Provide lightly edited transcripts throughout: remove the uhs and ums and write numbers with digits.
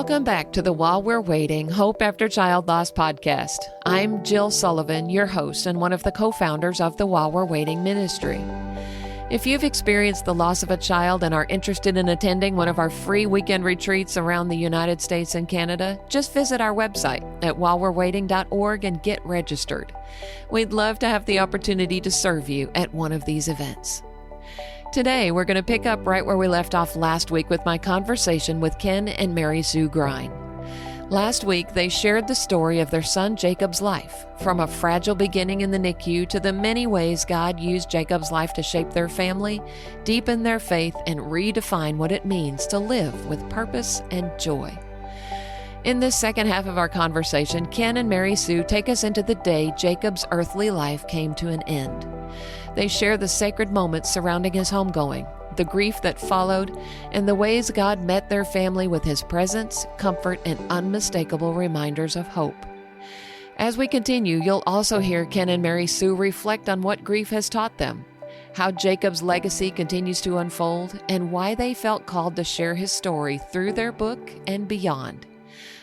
Welcome back to the While We're Waiting Hope After Child Loss podcast. I'm Jill Sullivan, your host and one of the co-founders of the While We're Waiting ministry. If you've experienced the loss of a child and are interested in attending one of our free weekend retreats around the United States and Canada, just visit our website at whilewe'rewaiting.org and get registered. We'd love to have the opportunity to serve you at one of these events. Today, we're going to pick up right where we left off last week with my conversation with Ken and Mary Sue Grein. Last week, they shared the story of their son Jacob's life, from a fragile beginning in the NICU to the many ways God used Jacob's life to shape their family, deepen their faith, and redefine what it means to live with purpose and joy. In this second half of our conversation, Ken and Mary Sue take us into the day Jacob's earthly life came to an end. They share the sacred moments surrounding his homegoing, the grief that followed, and the ways God met their family with his presence, comfort, and unmistakable reminders of hope. As we continue, you'll also hear Ken and Mary Sue reflect on what grief has taught them, how Jacob's legacy continues to unfold, and why they felt called to share his story through their book and beyond.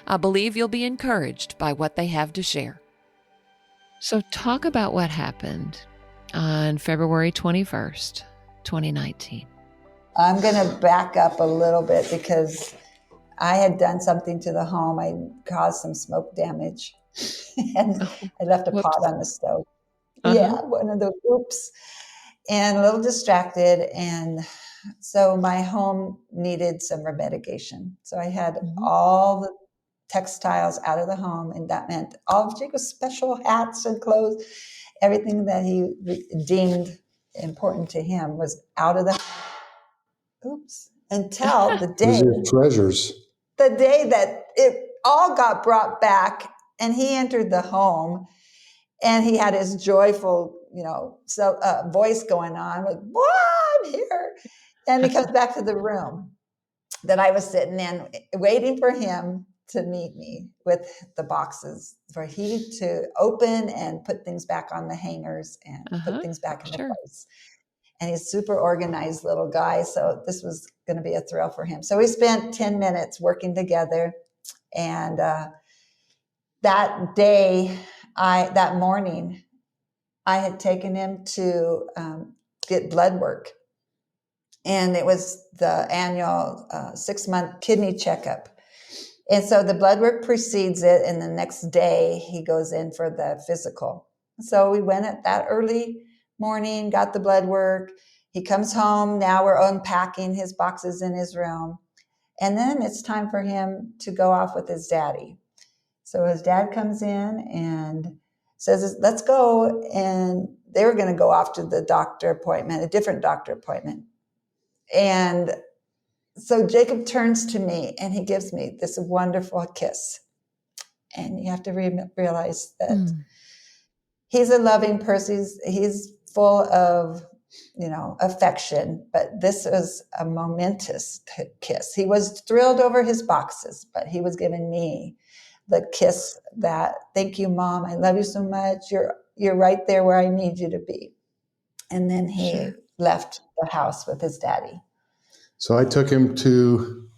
I believe you'll be encouraged by what they have to share. So talk about what happened on February 21st, 2019. I'm going to back up a little bit because I had done something to the home. I caused some smoke damage and I left a pot on the stove. Yeah, one of those oops. And a little distracted. And so my home needed some remediation. So I had all the textiles out of the home, and that meant all of Jacob's special hats and clothes. Everything that he deemed important to him was out of the until the day treasures. The day that it all got brought back and he entered the home and he had his joyful, voice going on like, "Boy, I'm here." And he comes back to the room that I was sitting in, waiting for him to meet me with the boxes for he to open and put things back on the hangers and put things back in the place. And he's a super organized little guy. So this was going to be a thrill for him. So we spent 10 minutes working together. And that morning, I had taken him to get blood work. And it was the annual 6-month kidney checkup. And so the blood work precedes it, and the next day he goes in for the physical. So we went at that early morning, got the blood work. He comes home. Now we're unpacking his boxes in his room. And then it's time for him to go off with his daddy. So his dad comes in and says, "Let's go." And they were going to go off to the doctor appointment, a different doctor appointment. And so Jacob turns to me and he gives me this wonderful kiss. And you have to realize that he's a loving person. He's full of, affection, but this was a momentous kiss. He was thrilled over his boxes, but he was giving me the kiss that, "Thank you, Mom. I love you so much. You're right there where I need you to be." And then he left the house with his daddy. So I took him to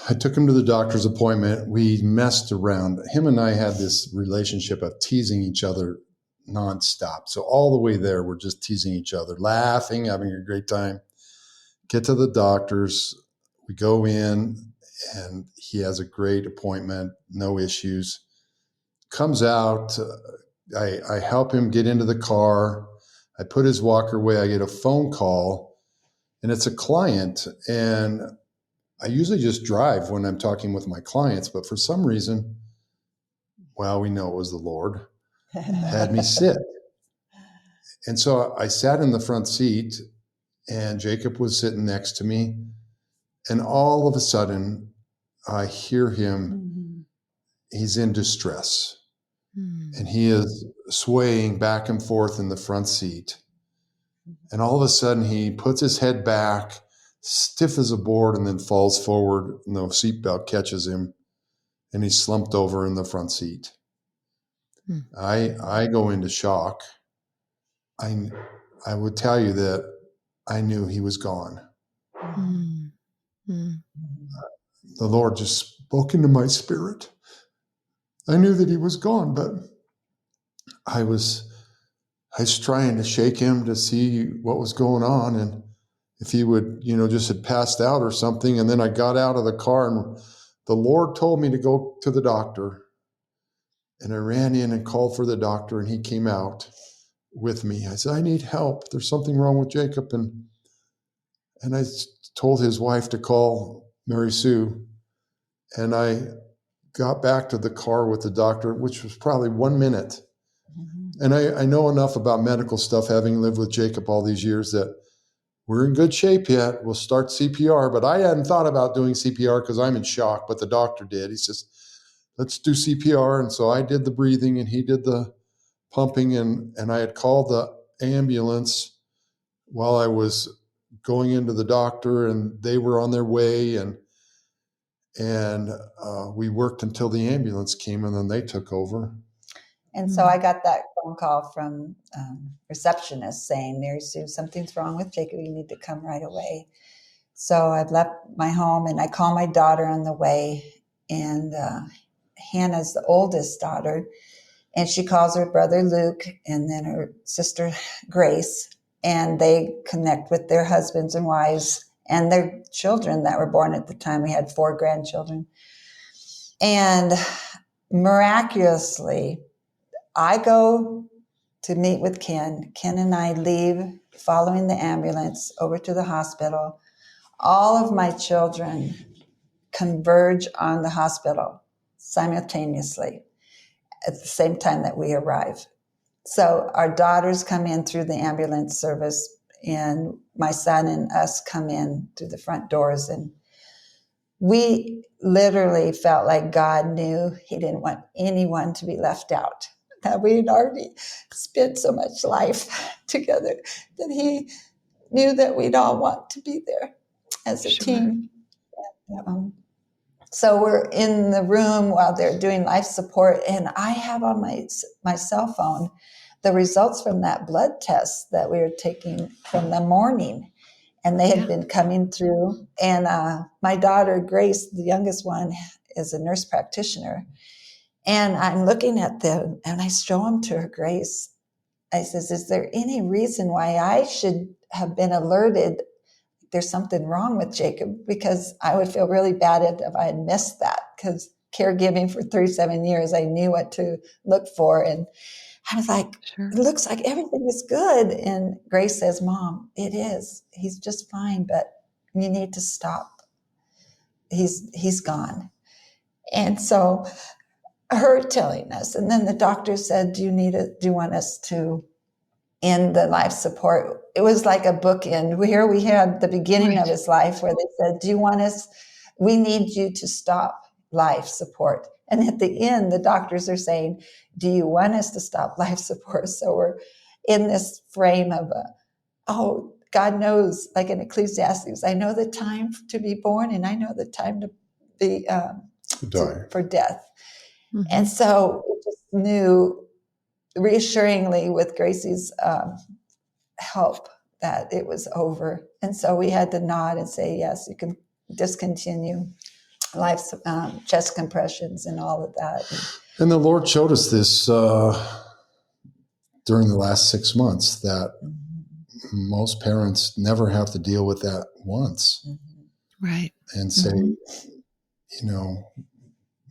the doctor's appointment. We messed around. Him and I had this relationship of teasing each other nonstop. So all the way there, we're just teasing each other, laughing, having a great time. Get to the doctor's. We go in and he has a great appointment, no issues. Comes out. I help him get into the car. I put his walker away. I get a phone call. And it's a client, and I usually just drive when I'm talking with my clients, but for some reason, we know it was the Lord, had me sit. And so I sat in the front seat, and Jacob was sitting next to me, and all of a sudden, I hear him, he's in distress, and he is swaying back and forth in the front seat. And all of a sudden, he puts his head back, stiff as a board, and then falls forward, and the seatbelt catches him, and he's slumped over in the front seat. I go into shock. I would tell you that I knew he was gone. the Lord just spoke into my spirit. I knew that he was gone, but I was trying to shake him to see what was going on and if he would, just had passed out or something. And then I got out of the car and the Lord told me to go to the doctor. And I ran in and called for the doctor and he came out with me. I said, I need help. There's something wrong with Jacob. And I told his wife to call Mary Sue. And I got back to the car with the doctor, which was probably 1 minute. Mm-hmm. And I know enough about medical stuff, having lived with Jacob all these years, that we're in good shape yet. We'll start CPR. But I hadn't thought about doing CPR because I'm in shock, but the doctor did. He says, let's do CPR. And so I did the breathing and he did the pumping. And I had called the ambulance while I was going into the doctor and they were on their way. And we worked until the ambulance came and then they took over. And so I got that phone call from receptionist saying, Mary Sue, something's wrong with Jacob. You need to come right away. So I left my home and I called my daughter on the way. And Hannah's the oldest daughter. And she calls her brother Luke and then her sister Grace. And they connect with their husbands and wives and their children that were born at the time. We had 4 grandchildren. And miraculously, I go to meet with Ken. Ken and I leave following the ambulance over to the hospital. All of my children converge on the hospital simultaneously at the same time that we arrive. So our daughters come in through the ambulance service and my son and us come in through the front doors. And we literally felt like God knew he didn't want anyone to be left out. That we had already spent so much life together that he knew that we'd all want to be there as a team. So we're in the room while they're doing life support, and I have on my cell phone the results from that blood test that we were taking from the morning, and they had been coming through. And my daughter, Grace, the youngest one, is a nurse practitioner. And I'm looking at them and I show them to her, Grace. I says, is there any reason why I should have been alerted there's something wrong with Jacob? Because I would feel really bad if I had missed that, because caregiving for 37 years, I knew what to look for. And I was like, It looks like everything is good. And Grace says, Mom, it is. He's just fine, but you need to stop. He's gone. And so her telling us, and then the doctor said, do you want us to end the life support? It was like a bookend. Here we had the beginning of his life where they said, we need you to stop life support. And at the end, the doctors are saying, do you want us to stop life support? So we're in this frame of, God knows, like in Ecclesiastes, I know the time to be born and I know the time to be for death. Mm-hmm. And so we just knew reassuringly with Gracie's help that it was over. And so we had to nod and say, yes, you can discontinue life, chest compressions and all of that. And the Lord showed us this during the last 6 months, that most parents never have to deal with that once. Mm-hmm. Right. And say,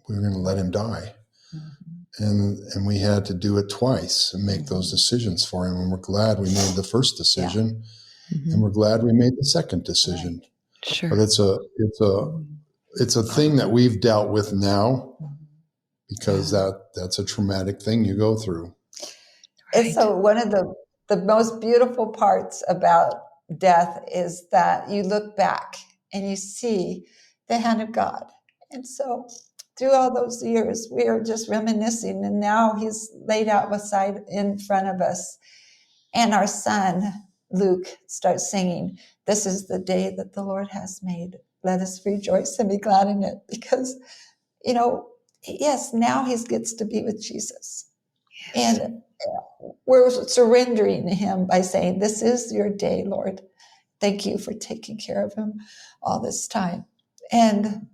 we're going to let him die. Mm-hmm. And we had to do it twice and make those decisions for him. And we're glad we made the first decision, and we're glad we made the second decision. Right. Sure. But it's a thing that we've dealt with now, because that's a traumatic thing you go through. Right. And so one of the most beautiful parts about death is that you look back and you see the hand of God. And so through all those years, we are just reminiscing, and now he's laid out beside in front of us. And our son, Luke, starts singing, this is the day that the Lord has made. Let us rejoice and be glad in it. Because, yes, now he gets to be with Jesus. Yes. And we're surrendering to him by saying, this is your day, Lord. Thank you for taking care of him all this time. And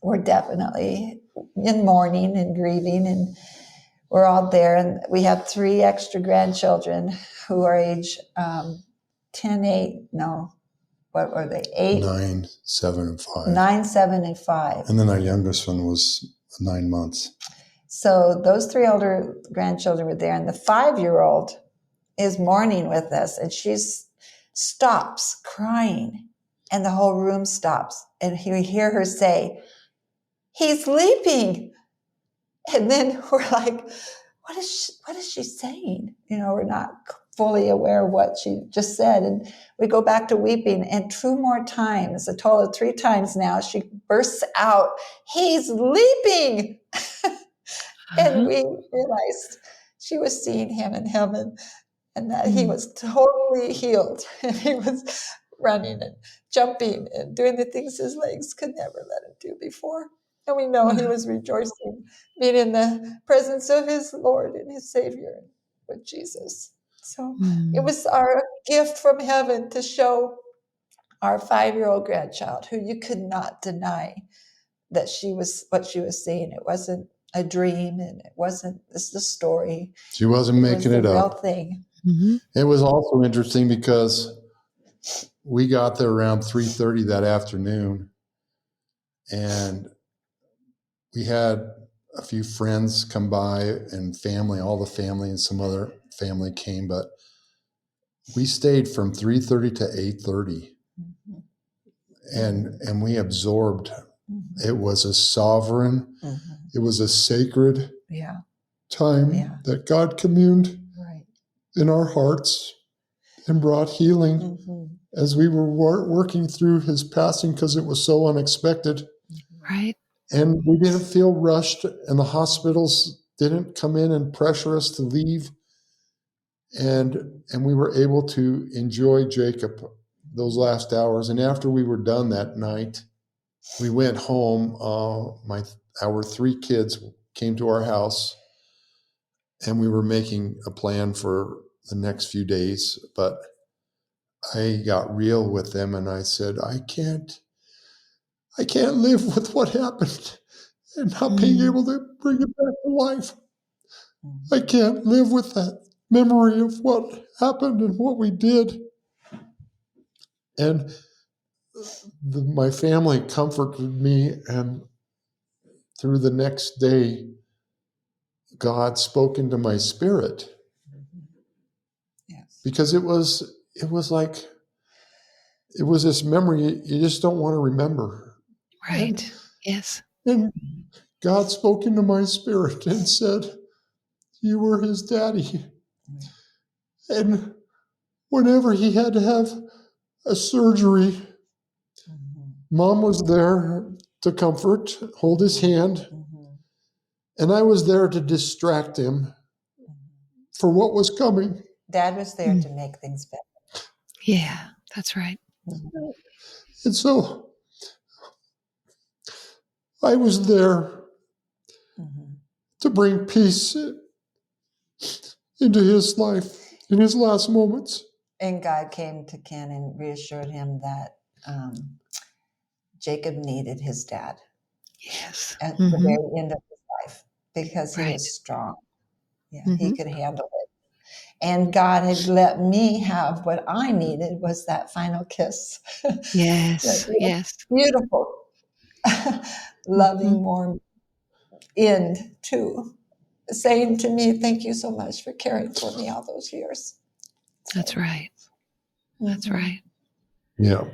we're definitely in mourning and grieving, and we're all there. And we have 3 extra grandchildren who are age 10, 8, no, what were they? 8, 9, 7, and 5. 9, 7, and 5. And then our youngest one was 9 months. So those 3 older grandchildren were there, and the 5-year-old is mourning with us, and she stops crying, and the whole room stops, and we hear her say, "He's leaping." And then we're like, what is she saying? We're not fully aware of what she just said. And we go back to weeping, and 2 more times, a total of 3 times now, she bursts out, "He's leaping." And we realized she was seeing him in heaven, and that he was totally healed, and he was running and jumping and doing the things his legs could never let him do before. And we know he was rejoicing, being in the presence of his Lord and his Savior with Jesus. So it was our gift from heaven to show our 5-year-old grandchild, who you could not deny that what she was seeing. It wasn't a dream, and this is a story. She wasn't making it up. Real thing. Mm-hmm. It was also interesting because we got there around 3:30 that afternoon, and we had a few friends come by, and family, all the family and some other family came, but we stayed from 3:30 to 8:30, and we absorbed. It was a sovereign, it was a sacred time that God communed in our hearts and brought healing as we were working through his passing, because it was so unexpected. Right. And we didn't feel rushed, and the hospitals didn't come in and pressure us to leave. And we were able to enjoy Jacob those last hours. And after we were done that night, we went home. Our 3 kids came to our house, and we were making a plan for the next few days. But I got real with them, and I said, I can't live with what happened and not being able to bring it back to life. I can't live with that memory of what happened and what we did. And my family comforted me, and through the next day, God spoke into my spirit. Yes. Because it was this memory you just don't want to remember. Right. Yes. And God spoke into my spirit and said, "You were his daddy." And whenever he had to have a surgery, Mom was there to comfort, hold his hand, and I was there to distract him for what was coming. Dad was there to make things better. Yeah, that's right. And so I was there to bring peace into his life in his last moments. And God came to Ken and reassured him that Jacob needed his dad. Yes. At the very end of his life, because he was strong. Yeah, he could handle it. And God had let me have what I needed, was that final kiss. Yes. Yes. Beautiful, loving, warm end to saying to me, "Thank you so much for caring for me all those years." So, that's right. That's right. Yeah.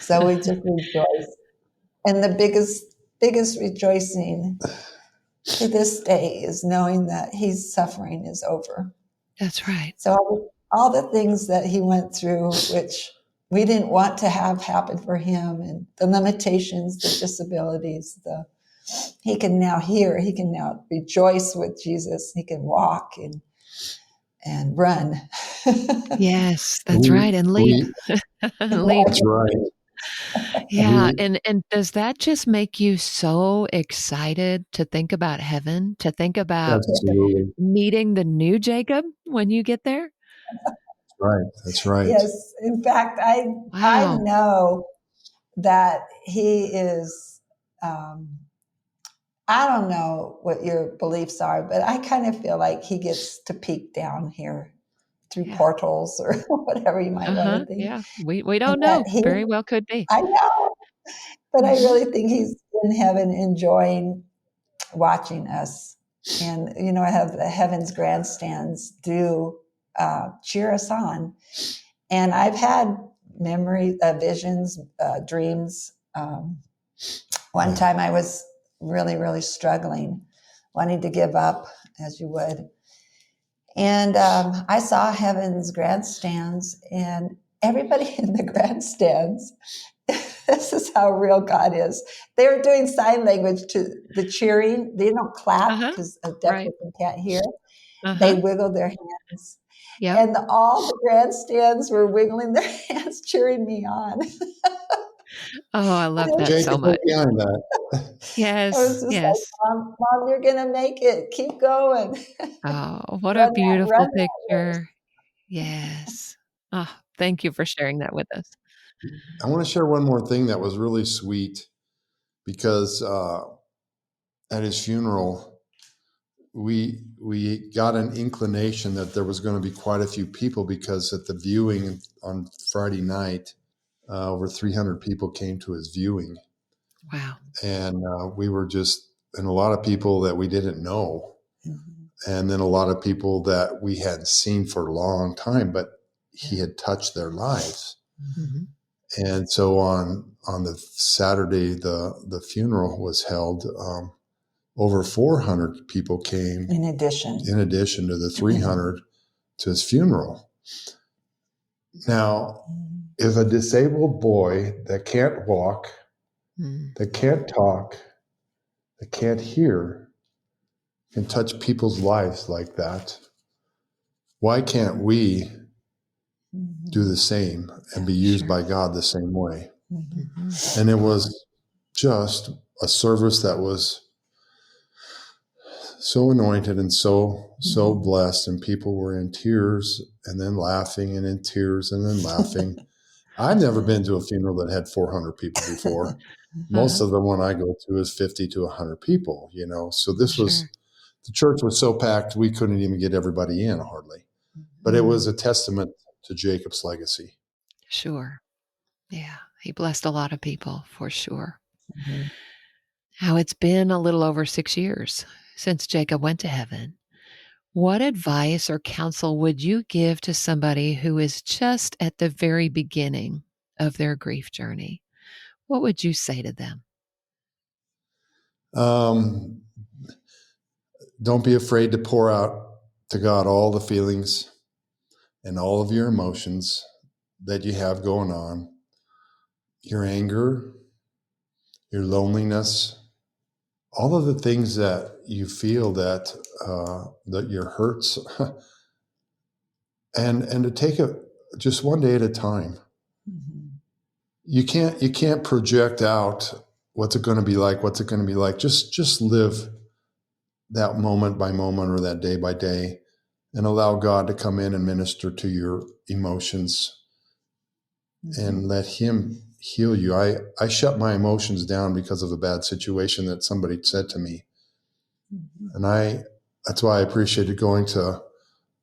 So we just rejoice. And the biggest rejoicing to this day is knowing that his suffering is over. That's right. So all the things that he went through, which we didn't want to have happen for him, and the limitations, the disabilities, he can now hear, he can now rejoice with Jesus, he can walk and run. Yes, that's right. And leap. Leap. That's right. Yeah. And does that just make you so excited to think about heaven, to think about meeting the new Jacob when you get there? Right. That's right. Yes. In fact, I know that he is, I don't know what your beliefs are, but I kind of feel like he gets to peek down here through Yeah. portals or whatever you might want to think. Yeah. We And don't that know. Very well could be. I know, but I Hmm. really think he's in heaven enjoying watching us. And, I have the heaven's grandstands do cheer us on. And I've had visions, dreams. One time I was really, really struggling, wanting to give up, as you would. And I saw heaven's grandstands, and everybody in the grandstands, this is how real God is. They were doing sign language to the cheering. They don't clap Uh-huh. because a deaf Right. person can't hear. They Uh-huh. wiggle their hands. Yep. And all the grandstands were wiggling their hands, cheering me on. Oh, I And love it was, that Jake so is right much. behind that. I was Yes. just like, Yes. Mom, you're going to make it. Keep going. Oh, what a Run beautiful that race. picture. Yes. Oh, thank you for sharing that with us. I want to share one more thing that was really sweet because at his funeral, we got an inclination that there was going to be quite a few people because at the viewing on Friday night, over 300 people came to his viewing. Wow. And we were and a lot of people that we didn't know. Mm-hmm. And then a lot of people that we hadn't seen for a long time, but he had touched their lives. Mm-hmm. And so on the Saturday, the funeral was held. Over 400 people came In addition to the 300 to his funeral. Now, if a disabled boy that can't walk, that can't talk, that can't hear, can touch people's lives like that, why can't we do the same and be used by God the same way? Mm-hmm. And it was just a service that was so anointed and so blessed, and people were in tears and then laughing and in tears and then laughing. I've never been to a funeral that had 400 people before. Most of the one I go to is 50 to 100 people, So this was, the church was so packed we couldn't even get everybody in hardly. But it was a testament to Jacob's legacy. Sure. Yeah. He blessed a lot of people for sure. Mm-hmm. Now, it's been a little over 6 years since Jacob went to heaven. What advice or counsel would you give to somebody who is just at the very beginning of their grief journey? What would you say to them? Don't be afraid to pour out to God all the feelings and all of your emotions that you have going on. Your anger, your loneliness, all of the things that you feel that your hurts, and to take it just one day at a time. Mm-hmm. You can't project out what's it going to be like. What's it going to be like? Just live that moment by moment or that day by day, and allow God to come in and minister to your emotions, and let Him heal you. I shut my emotions down because of a bad situation that somebody said to me. And that's why I appreciated going to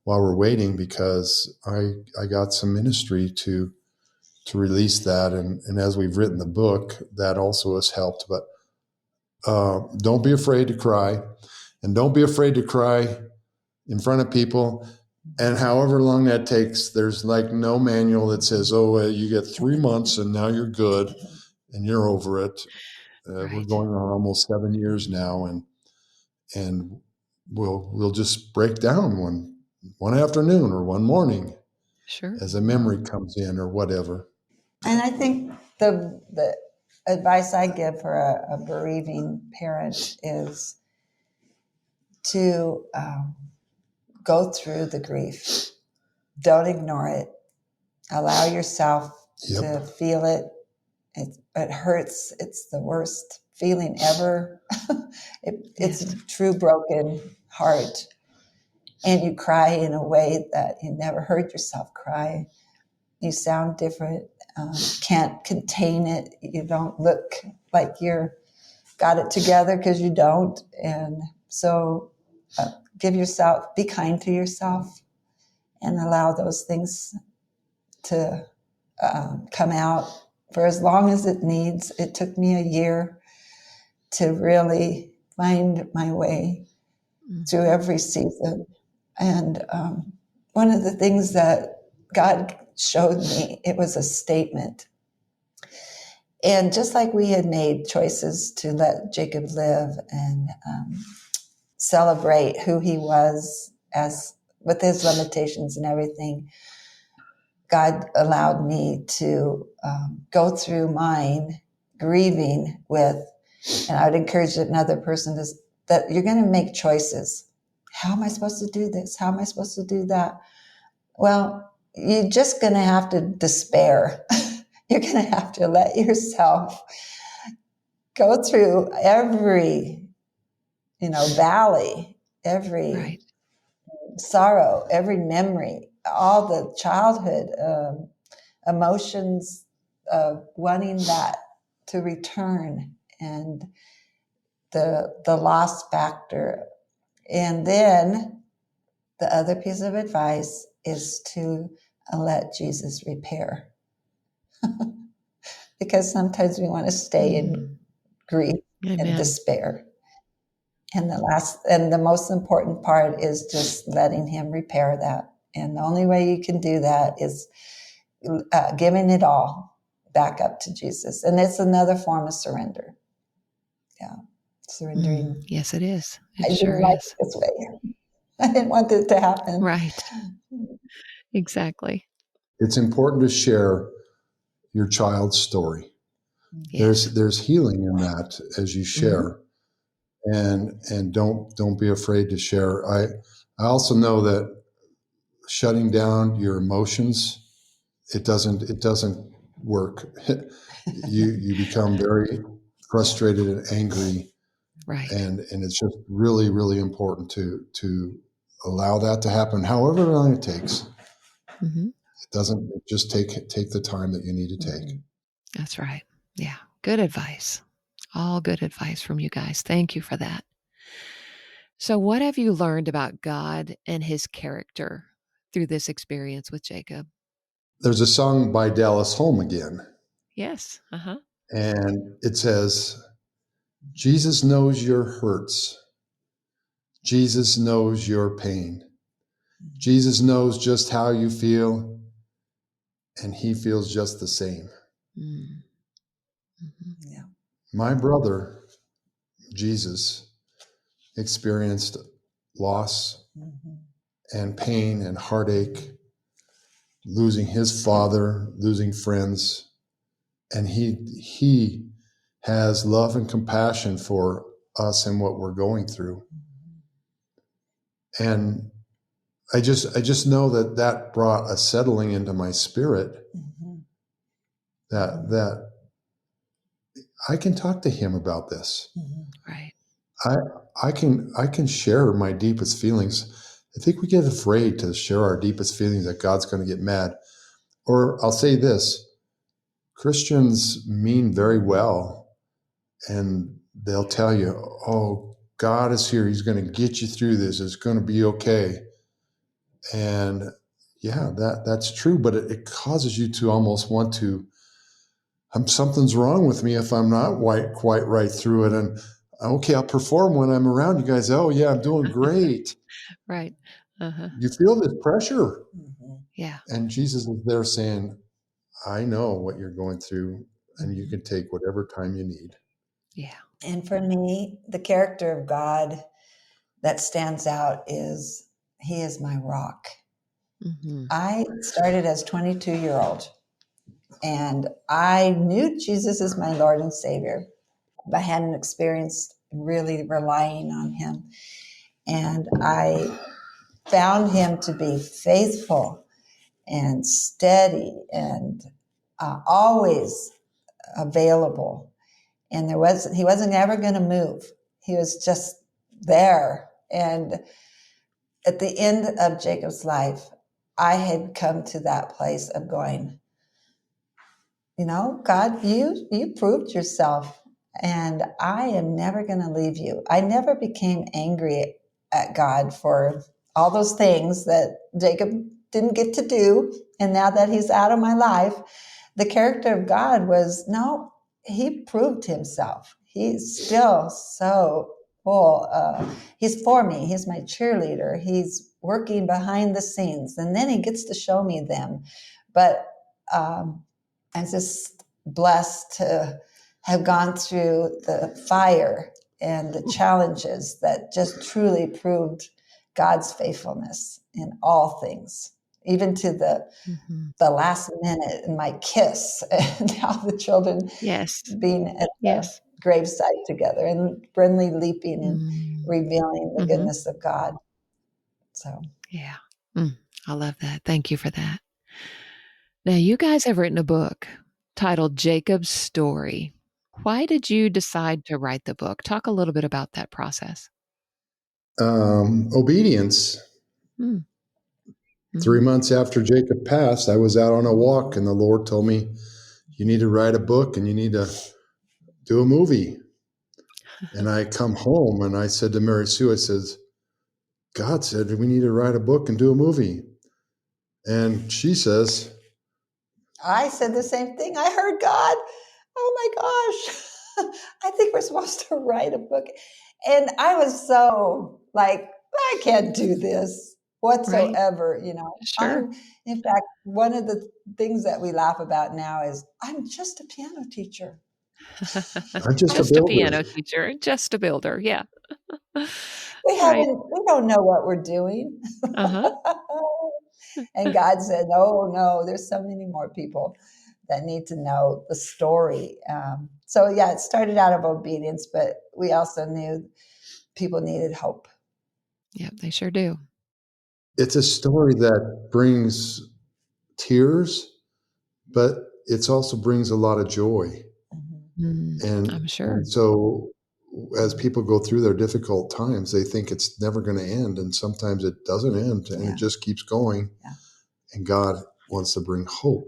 While We're Waiting, because I got some ministry to release that. And as we've written the book, that also has helped. But don't be afraid to cry, and don't be afraid to cry in front of people. And however long that takes, there's like no manual that says, you get 3 months and now you're good and you're over it. Right. We're going on almost 7 years now, and we'll just break down one afternoon or one morning, as a memory comes in or whatever. And I think the advice I give for a bereaving parent is to go through the grief. Don't ignore it. Allow yourself to feel it. It hurts. It's the worst feeling ever. It's a true broken heart. And you cry in a way that you never heard yourself cry. You sound different. can't contain it. You don't look like you're got it together because you don't. And so be kind to yourself and allow those things to come out for as long as it needs. It took me a year to really find my way through every season. And one of the things that God showed me, it was a statement. And just like we had made choices to let Jacob live and celebrate who he was as with his limitations and everything, God allowed me to go through mine grieving with, and I would encourage another person that you're going to make choices. How am I supposed to do this? How am I supposed to do that? Well, you're just going to have to despair. You're going to have to let yourself go through every, valley, every sorrow, every memory, all the childhood emotions of wanting that to return, and the loss factor. And then the other piece of advice is to let Jesus repair. Because sometimes we want to stay in grief and despair. And the most important part is just letting him repair that. And the only way you can do that is giving it all back up to Jesus. And it's another form of surrender. Yeah. Surrendering. Yes, it is. I didn't like it this way. I didn't want it to happen. Right. Exactly. It's important to share your child's story. Yes. There's healing in that as you share, and don't be afraid to share. I also know that shutting down your emotions, it doesn't work. You become very frustrated and angry, Right. and it's just really, really important to allow that to happen, however long it takes. It doesn't just take the time that you need to take. That's right. Yeah. Good advice. All good advice from you guys. Thank you for that. So, what have you learned about God and his character through this experience with Jacob? There's a song by Dallas Holm again. Yes. And it says, Jesus knows your hurts. Jesus knows your pain. Jesus knows just how you feel, and he feels just the same. Yeah. My brother, Jesus, experienced loss and pain and heartache, losing his father, losing friends. And he has love and compassion for us and what we're going through. And I just know that brought a settling into my spirit that I can talk to him about this. Right. I can share my deepest feelings. I think we get afraid to share our deepest feelings that God's going to get mad. Or I'll say this, Christians mean very well, and they'll tell you, oh, God is here. He's going to get you through this. It's going to be okay. And yeah, that's true, but it causes you to almost want to, something's wrong with me if I'm not quite right through it. And okay, I'll perform when I'm around you guys. Oh yeah, I'm doing great. Right. You feel this pressure. Yeah. And Jesus is there saying, I know what you're going through, and you can take whatever time you need. Yeah. And for me, the character of God that stands out is he is my rock. I started as 22-year-old, and I knew Jesus as my Lord and Savior, but I hadn't experienced really relying on him. And I found him to be faithful and steady and always available. And he wasn't ever going to move. He was just there. And at the end of Jacob's life, I had come to that place of going, God, you proved yourself, and I am never going to leave you. I never became angry at God for all those things that Jacob didn't get to do. And now that he's out of my life, the character of God was, no, he proved himself. He's still so full. He's for me. He's my cheerleader. He's working behind the scenes. And then he gets to show me them. But I'm just blessed to have gone through the fire and the challenges that just truly proved God's faithfulness in all things, even to the last minute and my kiss and how the children Yes. being at the Yes. graveside together and Brinley leaping and revealing the Mm-hmm. goodness of God. So, Yeah. I love that. Thank you for that. Now, you guys have written a book titled Jacob's Story. Why did you decide to write the book? Talk a little bit about that process. Obedience. Mm-hmm. 3 months after Jacob passed, I was out on a walk, and the Lord told me, you need to write a book and you need to do a movie. And I come home and I said to Mary Sue, I says, God said we need to write a book and do a movie. And she says, I said the same thing. I heard God. Oh my gosh. I think we're supposed to write a book. And I was so like, I can't do this whatsoever, Sure. In fact, one of the things that we laugh about now is I'm just a piano teacher. I'm just Just a a builder. piano teacher, just a builder. Yeah. We don't know what we're doing. Uh-huh. And God said, oh no, there's so many more people that need to know the story. So yeah, it started out of obedience, but we also knew people needed hope. Yep, they sure do. It's a story that brings tears, but it also brings a lot of joy. I'm sure. And so as people go through their difficult times, they think it's never going to end. And sometimes it doesn't end and it just keeps going. Yeah. And God wants to bring hope.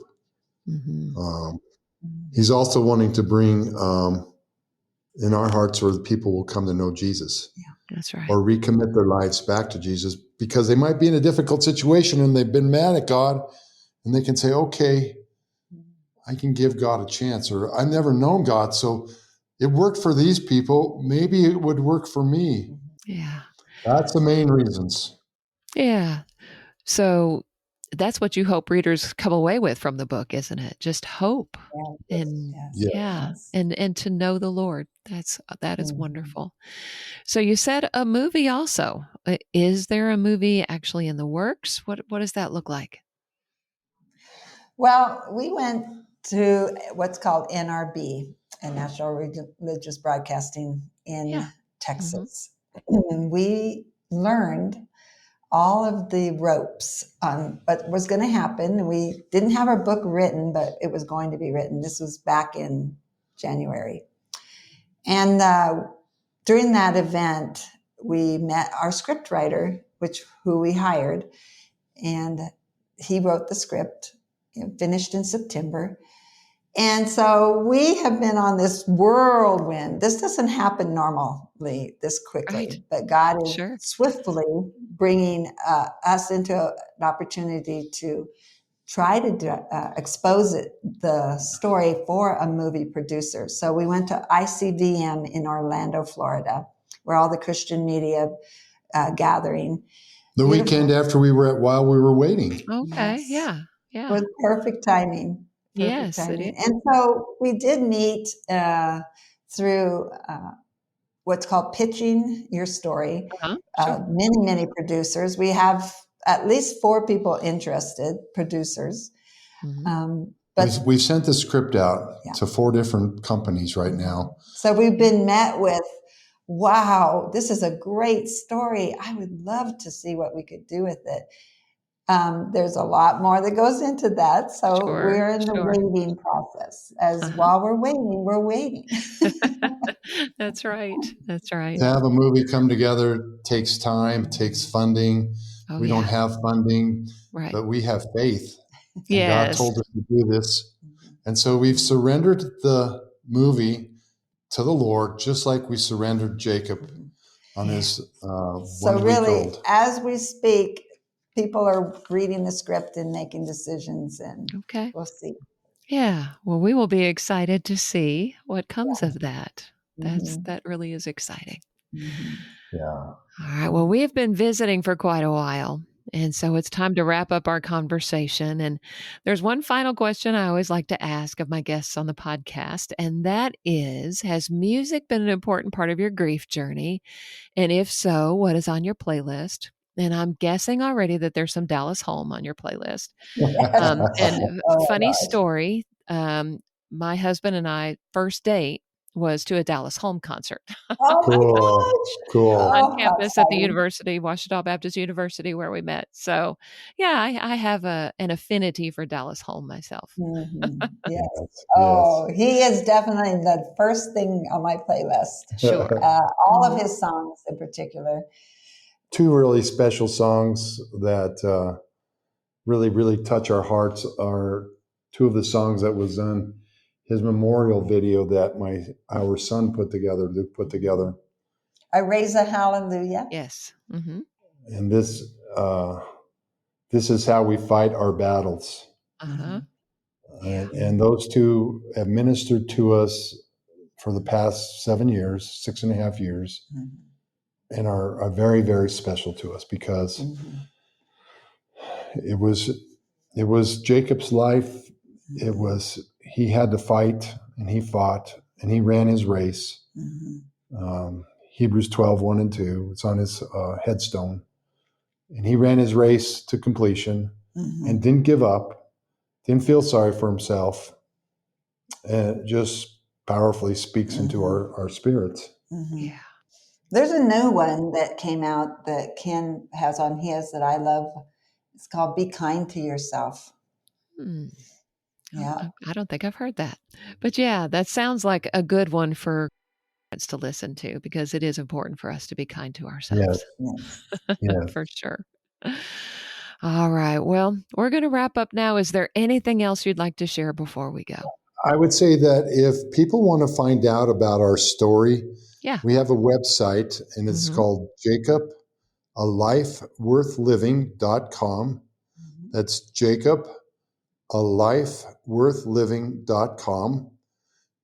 Mm-hmm. He's also wanting to bring in our hearts where the people will come to know Jesus. Yeah, that's right. Or recommit their lives back to Jesus, because they might be in a difficult situation and they've been mad at God, and they can say, okay, I can give God a chance, or I've never known God, so it worked for these people. Maybe it would work for me. Yeah. That's the main reasons. Yeah. So that's what you hope readers come away with from the book, isn't it? Just hope. Yes, And yes, yeah, yes. and to know the Lord. That is wonderful. So you said a movie also. Is there a movie actually in the works? What does that look like? Well, we went to what's called NRB, National Religious Broadcasting in Texas. We learned all of the ropes on what was going to happen. We didn't have our book written, but it was going to be written. This was back in January. And during that event, we met our script writer, who we hired, and he wrote the script, finished in September. And so we have been on this whirlwind. This doesn't happen normally this quickly, Right. but God is Sure. swiftly bringing us into an opportunity to try to expose the story for a movie producer. So we went to ICDM in Orlando, Florida, where all the Christian media gathering. The weekend after while we were waiting. Okay. Yes. Yeah. It was perfect timing. Yes, it is. And so we did meet through what's called pitching your story. Sure. Many, many producers. We have at least 4 people interested, producers. But we've sent the script out to 4 different companies right now. So we've been met with, wow, this is a great story. I would love to see what we could do with it. There's a lot more that goes into that. So we're in the waiting process. While we're waiting. That's right. That's right. To have a movie come together takes time, takes funding. We don't have funding, but we have faith. And God told us to do this. And so we've surrendered the movie to the Lord, just like we surrendered Jacob on his So 1 week really, old. as we speak, people are reading the script and making decisions, and Okay. we'll see. Yeah. Well, we will be excited to see what comes of that. Mhm. That really is exciting. Yeah. All right. Well, we have been visiting for quite a while. And so it's time to wrap up our conversation. And there's one final question I always like to ask of my guests on the podcast. And that is, has music been an important part of your grief journey? And if so, what is on your playlist? And I'm guessing already that there's some Dallas Home on your playlist. And Oh, funny gosh. story, my husband and I first date was to a Dallas Home concert Oh my Cool. gosh. Cool. on Oh, how campus at the exciting. university, Washita Baptist University, where we met. So, yeah, I have an affinity for Dallas Home myself. Mhm. Yes. Yes. Oh, he is definitely the first thing on my playlist. Sure. All of Mhm. his songs in particular. Two really special songs that really, really touch our hearts are two of the songs that was on his memorial video that our son put together, Luke put together. I raise a hallelujah. Yes. Hmm. And uh, this is how we fight our battles. Uh-huh. Yeah. And those two have ministered to us for the past 7 years, 6.5 years, Mhm. and are very, very special to us because Mhm. it was Jacob's life. It was he had to fight, and he fought, and he ran his race. Mhm. Hebrews 12, 1 and 2. It's on his headstone. And he ran his race to completion Mhm. and didn't give up, didn't feel sorry for himself, and it just powerfully speaks into our spirits. Mhm. Yeah. There's a new one that came out that Ken has on his that I love. It's called Be Kind to Yourself. Hmm. Yeah. I don't think I've heard that. But yeah, that sounds like a good one for parents to listen to because it is important for us to be kind to Yes, ourselves. Yes. yes. For sure. All right. Well, we're going to wrap up now. Is there anything else you'd like to share before we go? I would say that if people want to find out about our story, Yeah. we have a website, and it's Mhm. called Jacob, a lifeworthliving.com. That's Jacob, a lifeworthliving.com.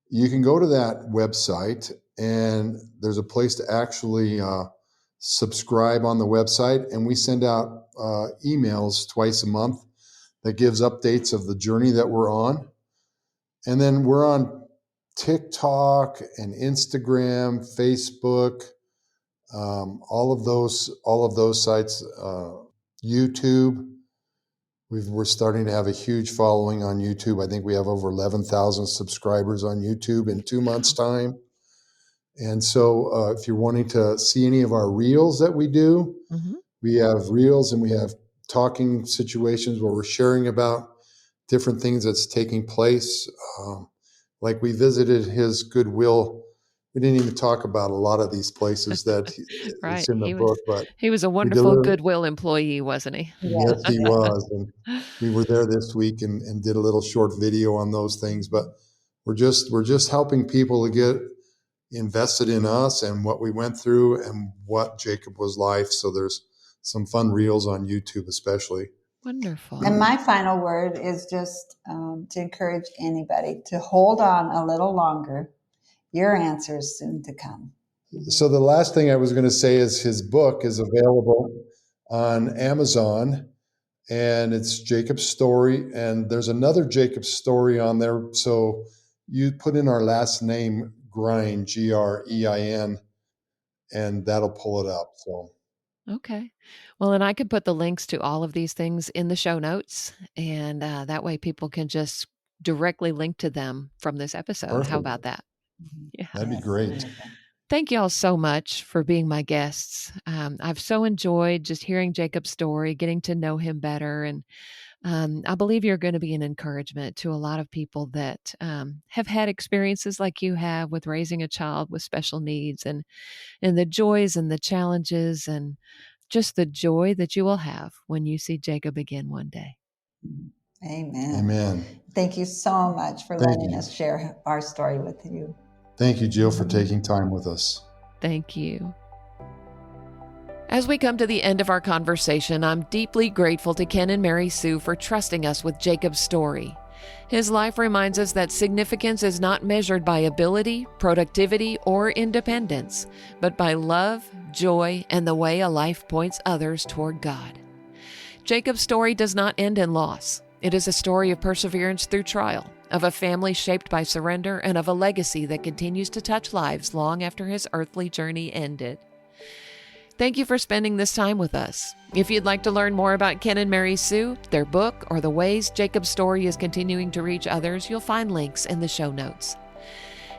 You can go to that website, and there's a place to actually subscribe on the website. And we send out emails twice a month that gives updates of the journey that we're on. And then we're on TikTok and Instagram, Facebook, all of those sites, YouTube. We're starting to have a huge following on YouTube. I think we have over 11,000 subscribers on YouTube in 2 months' time. And so, if you're wanting to see any of our reels that we do, Mhm. we have reels and we have talking situations where we're sharing about different things that's taking place. Like we visited his Goodwill. We didn't even talk about a lot of these places that it's Right. in the book, but He was a we wonderful delivered. Goodwill employee, wasn't he? Yes. Yes, he was. And we were there this week and did a little short video on those things. But we're just helping people to get invested in us and what we went through and what Jacob was like. So there's some fun reels on YouTube, especially. Wonderful. And my final word is just to encourage anybody to hold on a little longer. Your answer is soon to come. So the last thing I was going to say is his book is available on Amazon, and it's Jacob's story. And there's another Jacob story on there. So you put in our last name, Grein, Grein, and that'll pull it up. So Okay. Well, and I could put the links to all of these things in the show notes, and that way people can just directly link to them from this episode. How perfect. about that? Yeah. That'd be Yes, great. wonderful. Thank you all so much for being my guests. I've so enjoyed just hearing Jacob's story, getting to know him better. And I believe you're going to be an encouragement to a lot of people that have had experiences like you have with raising a child with special needs and the joys and the challenges and just the joy that you will have when you see Jacob again one day. Amen. Amen. Thank you so much for Thank letting you. us share our story with you. Thank you, Jill, for taking time with us. Thank you. As we come to the end of our conversation, I'm deeply grateful to Ken and Mary Sue for trusting us with Jacob's story. His life reminds us that significance is not measured by ability, productivity, or independence, but by love, joy, and the way a life points others toward God. Jacob's story does not end in loss. It is a story of perseverance through trial, of a family shaped by surrender, and of a legacy that continues to touch lives long after his earthly journey ended. Thank you for spending this time with us. If you'd like to learn more about Ken and Mary Sue, their book, or the ways Jacob's story is continuing to reach others, you'll find links in the show notes.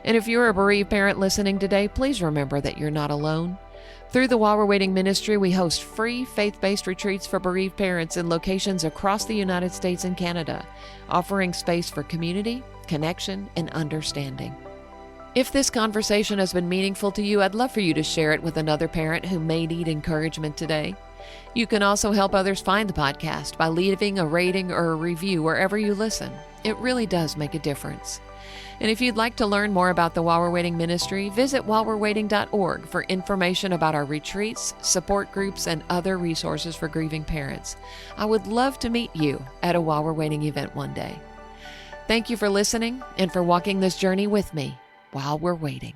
And if you're a bereaved parent listening today, please remember that you're not alone. Through the While We're Waiting ministry, we host free faith-based retreats for bereaved parents in locations across the United States and Canada, offering space for community, connection, and understanding. If this conversation has been meaningful to you, I'd love for you to share it with another parent who may need encouragement today. You can also help others find the podcast by leaving a rating or a review wherever you listen. It really does make a difference. And if you'd like to learn more about the While We're Waiting ministry, visit whilewe'rewaiting.org for information about our retreats, support groups, and other resources for grieving parents. I would love to meet you at a While We're Waiting event one day. Thank you for listening and for walking this journey with me while we're waiting.